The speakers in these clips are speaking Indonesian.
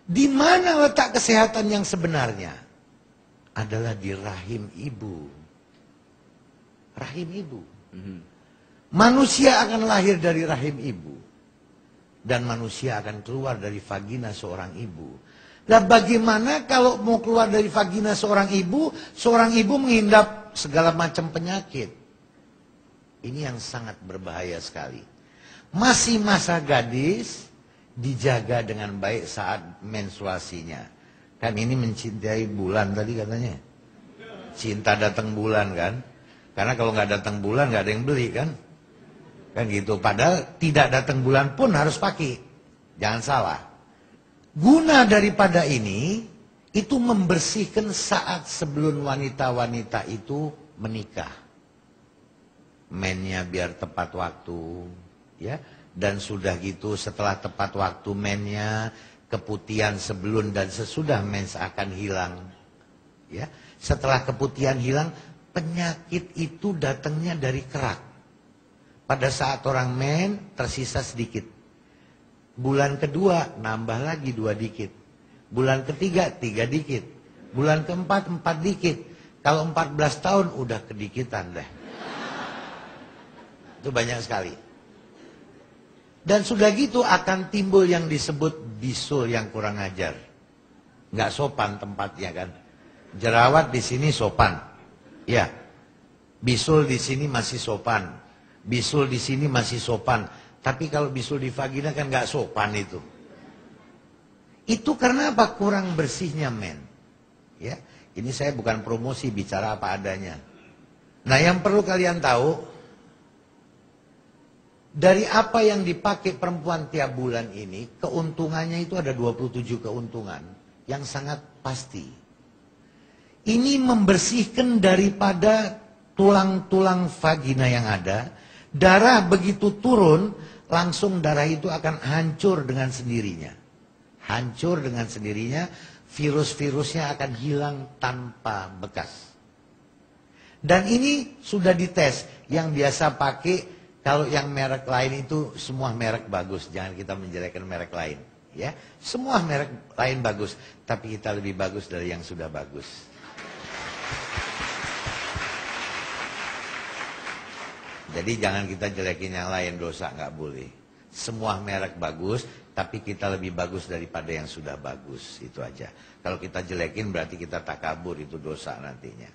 Di mana letak kesehatan yang sebenarnya? Adalah di rahim ibu. Rahim ibu. Manusia akan lahir dari rahim ibu. Dan manusia akan keluar dari vagina seorang ibu. Nah, bagaimana kalau mau keluar dari vagina seorang ibu mengidap segala macam penyakit. Ini yang sangat berbahaya sekali. Masih masa gadis, dijaga dengan baik saat menstruasinya. Kan ini mencintai bulan tadi katanya. Cinta datang bulan kan. Karena kalau nggak datang bulan nggak ada yang beli kan. Kan gitu. Padahal tidak datang bulan pun harus pakai. Jangan salah. Guna daripada ini, itu membersihkan saat sebelum wanita-wanita itu menikah. Mennya biar tepat waktu. Ya. Dan sudah gitu setelah tepat waktu mennya, keputihan sebelum dan sesudah mens akan hilang. Ya. Setelah keputihan hilang, penyakit itu datangnya dari kerak. Pada saat orang men, tersisa sedikit. Bulan kedua, nambah lagi 2 dikit. Bulan ketiga, 3 dikit. Bulan keempat, 4 dikit. Kalau 14 tahun, udah kedikitan deh. Itu banyak sekali. Dan sudah gitu akan timbul yang disebut bisul yang kurang ajar. Nggak sopan tempatnya kan. Jerawat di sini sopan. Ya. Bisul di sini masih sopan. Bisul di sini masih sopan. Tapi kalau bisul di vagina kan nggak sopan itu. Itu karena apa? Kurang bersihnya men. Ya. Ini saya bukan promosi, bicara apa adanya. Nah, yang perlu kalian tahu, dari apa yang dipakai perempuan tiap bulan ini, keuntungannya itu ada 27 keuntungan yang sangat pasti. Ini membersihkan daripada tulang-tulang vagina yang ada. Darah begitu turun, langsung darah itu akan hancur dengan sendirinya. Hancur dengan sendirinya, virus-virusnya akan hilang tanpa bekas. Dan ini sudah dites, yang biasa pakai. Kalau yang merek lain itu semua merek bagus, jangan kita menjelekkan merek lain, ya. Semua merek lain bagus, tapi kita lebih bagus dari yang sudah bagus. Jadi jangan kita jelekin yang lain, dosa nggak boleh. Semua merek bagus, tapi kita lebih bagus daripada yang sudah bagus, itu aja. Kalau kita jelekin berarti kita takabur, itu dosa nantinya.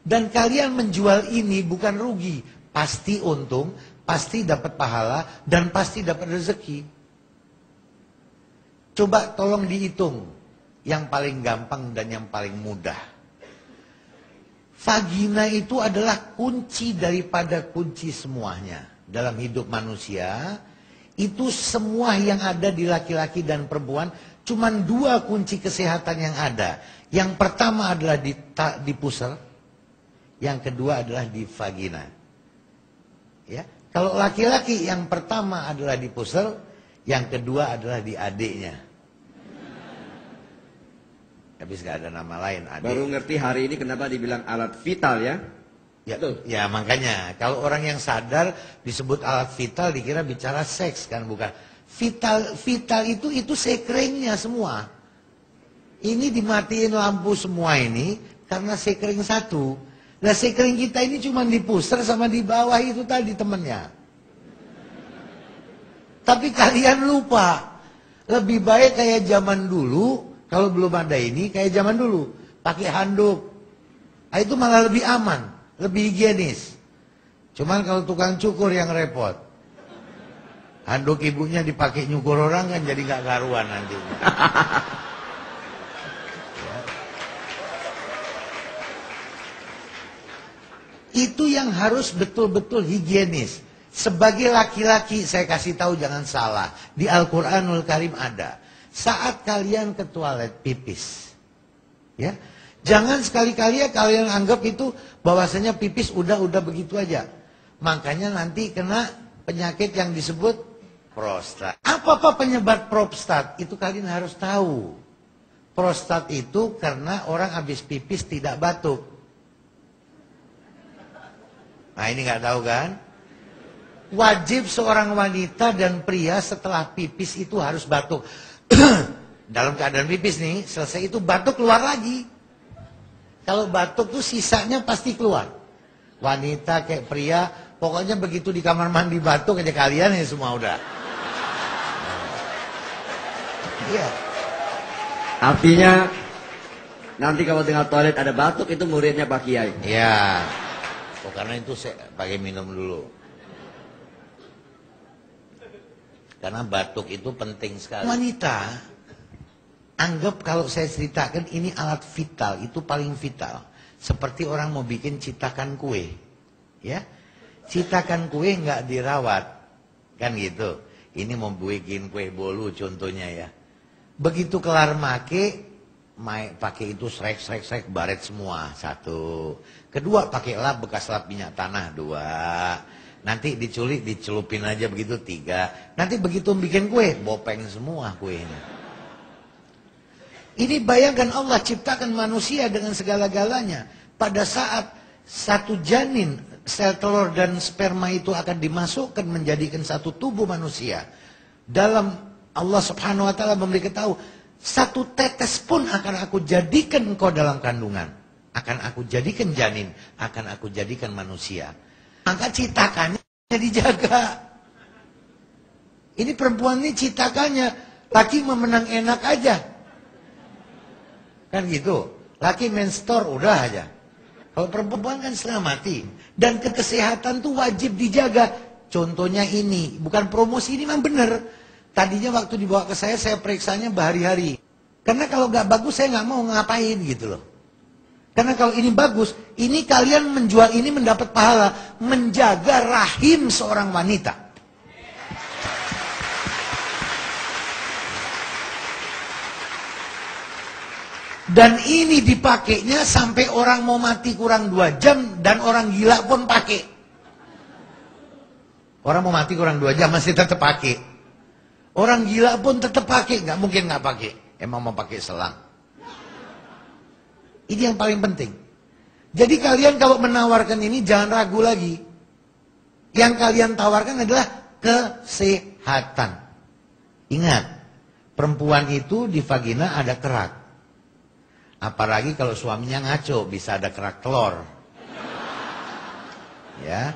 Dan kalian menjual ini bukan rugi. Pasti untung, pasti dapat pahala, dan pasti dapat rezeki. Coba tolong dihitung yang paling gampang dan yang paling mudah. Vagina itu adalah kunci daripada kunci semuanya. Dalam hidup manusia, itu semua yang ada di laki-laki dan perempuan, cuma 2 kunci kesehatan yang ada. Yang pertama adalah di pusar, yang kedua adalah di vagina. Ya, kalau laki-laki yang pertama adalah di pusar, yang kedua adalah di adiknya. Habis gak ada nama lain adik. Baru ngerti hari ini kenapa dibilang alat vital ya. Ya, ya makanya kalau orang yang sadar disebut alat vital dikira bicara seks kan, bukan. Vital itu sekringnya semua. Ini dimatiin lampu semua ini karena sekring satu. Nah sekring kita ini cuma di pusar sama di bawah itu tadi temennya. Tapi kalian lupa, lebih baik kayak zaman dulu. Kalau belum ada ini kayak zaman dulu, pakai handuk. Nah, itu malah lebih aman, lebih higienis. Cuman kalau tukang cukur yang repot. Handuk ibunya dipakai nyukur orang kan jadi nggak karuan nanti. Ya. Itu yang harus betul-betul higienis. Sebagai laki-laki saya kasih tahu jangan salah. Di Al-Quranul Karim ada. Saat kalian ke toilet pipis, ya, jangan sekali-kali ya kalian anggap itu bahwasanya pipis udah begitu aja. Makanya nanti kena penyakit yang disebut prostat. Apa penyebab prostat? Itu kalian harus tahu. Prostat itu karena orang habis pipis tidak batuk. Nah ini nggak tahu kan? Wajib seorang wanita dan pria setelah pipis itu harus batuk. dalam keadaan pipis nih, selesai itu batuk keluar lagi. Kalau batuk tuh sisanya pasti keluar. Wanita kayak pria, pokoknya begitu di kamar mandi batuk aja kalian ya semua udah. Iya. Artinya nanti kalau tinggal toilet ada batuk itu muridnya Pak Kiai. Iya. Oh, karena itu saya pakai minum dulu. Karena batuk itu penting sekali. Wanita, anggap kalau saya ceritakan ini alat vital, itu paling vital. Seperti orang mau bikin citakan kue. Ya, citakan kue nggak dirawat. Kan gitu. Ini mau bikin kue bolu contohnya ya. Begitu kelar pakai itu srek baret semua. Satu. Kedua pakai lap bekas lap minyak tanah. Dua. Nanti dicelupin aja begitu. Tiga. Nanti begitu bikin kue bopeng semua kuenya. Ini bayangkan Allah ciptakan manusia dengan segala-galanya. Pada saat satu janin, sel telur dan sperma itu akan dimasukkan menjadikan satu tubuh manusia. Dalam Allah subhanahu wa ta'ala memberitahu, satu tetes pun akan aku jadikan engkau dalam kandungan. Akan aku jadikan janin, akan aku jadikan manusia. Maka citakannya dijaga. Ini perempuan ini citakannya, laki memenang enak aja. Kan gitu. Laki menstruasi udah aja. Kalau perempuan kan setengah mati. Dan kesehatan tuh wajib dijaga. Contohnya ini, bukan promosi, ini memang benar. Tadinya waktu dibawa ke saya periksanya berhari-hari. Karena kalau nggak bagus saya nggak mau ngapain gitu loh. Karena kalau ini bagus, ini kalian menjual ini mendapat pahala. Menjaga rahim seorang wanita. Dan ini dipakainya sampai orang mau mati kurang 2 jam dan orang gila pun pakai. Orang mau mati kurang 2 jam masih tetap pakai. Orang gila pun tetap pakai, nggak mungkin nggak pakai. Emang mau pakai selang. Ini yang paling penting. Jadi kalian kalau menawarkan ini jangan ragu lagi. Yang kalian tawarkan adalah kesehatan. Ingat, perempuan itu di vagina ada kerak. Apalagi kalau suaminya ngaco, bisa ada kerak telur. Ya.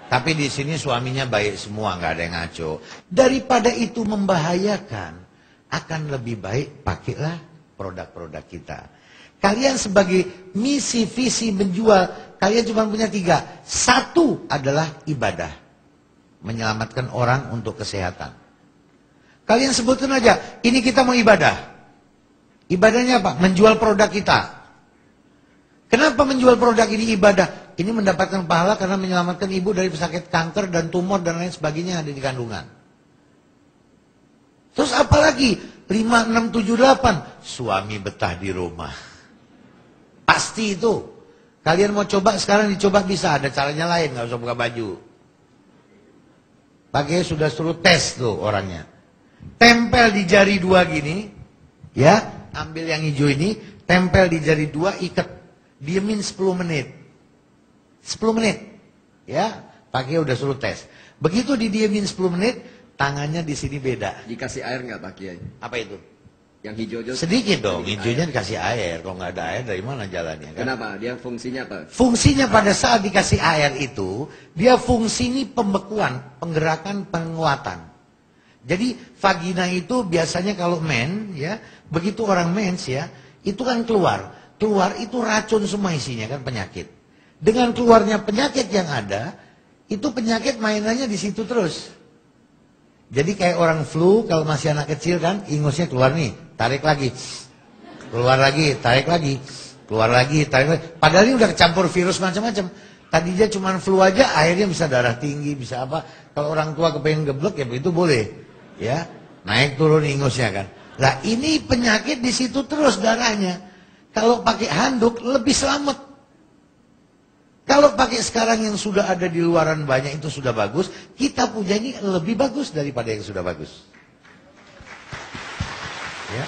Tapi di sini suaminya baik semua, nggak ada yang ngaco. Daripada itu membahayakan, akan lebih baik pakailah produk-produk kita. Kalian sebagai misi visi menjual, kalian cuma punya 3. 1 adalah ibadah, menyelamatkan orang untuk kesehatan. Kalian sebutkan aja, ini kita mau ibadah. Ibadahnya apa? Menjual produk kita. Kenapa menjual produk ini ibadah? Ini mendapatkan pahala karena menyelamatkan ibu dari pesakit kanker dan tumor dan lain sebagainya yang ada di kandungan. Terus apalagi? 5, 6, 7, 8. Suami betah di rumah. Pasti itu. Kalian mau coba sekarang dicoba bisa. Ada caranya lain. Gak usah buka baju. Pakai sudah suruh tes tuh orangnya. Tempel di jari 2 gini. Ya. Ambil yang hijau ini. Tempel di jari 2 ikat. Diemin 10 menit. 10 menit. Ya. Pakai udah suruh tes. Begitu didiemin 10 menit. Tangannya di sini beda. Dikasih air nggak Pak Kiai? Apa itu? Yang hijau-hijau. Sedikit dong, hijaunya dikasih air. Kalau nggak ada air dari mana jalannya? Kan? Kenapa? Dia fungsinya apa? Fungsinya pada saat dikasih air itu, dia fungsi ini pembekuan, penggerakan, penguatan. Jadi vagina itu biasanya kalau men, ya, begitu orang mens ya, itu kan keluar itu racun semua isinya kan penyakit. Dengan keluarnya penyakit yang ada, itu penyakit mainannya di situ terus. Jadi kayak orang flu kalau masih anak kecil kan, ingusnya keluar nih, tarik lagi, keluar lagi, tarik lagi, keluar lagi, tarik lagi. Padahal ini udah kecampur virus macam-macam. Tadinya cuma flu aja, akhirnya bisa darah tinggi, bisa apa. Kalau orang tua kepengen geblek ya begitu boleh, ya naik turun ingusnya kan. Lah ini penyakit di situ terus darahnya. Kalau pakai handuk lebih selamat. Kalau pakai sekarang yang sudah ada di luaran banyak itu sudah bagus, kita punya ini lebih bagus daripada yang sudah bagus. Ya.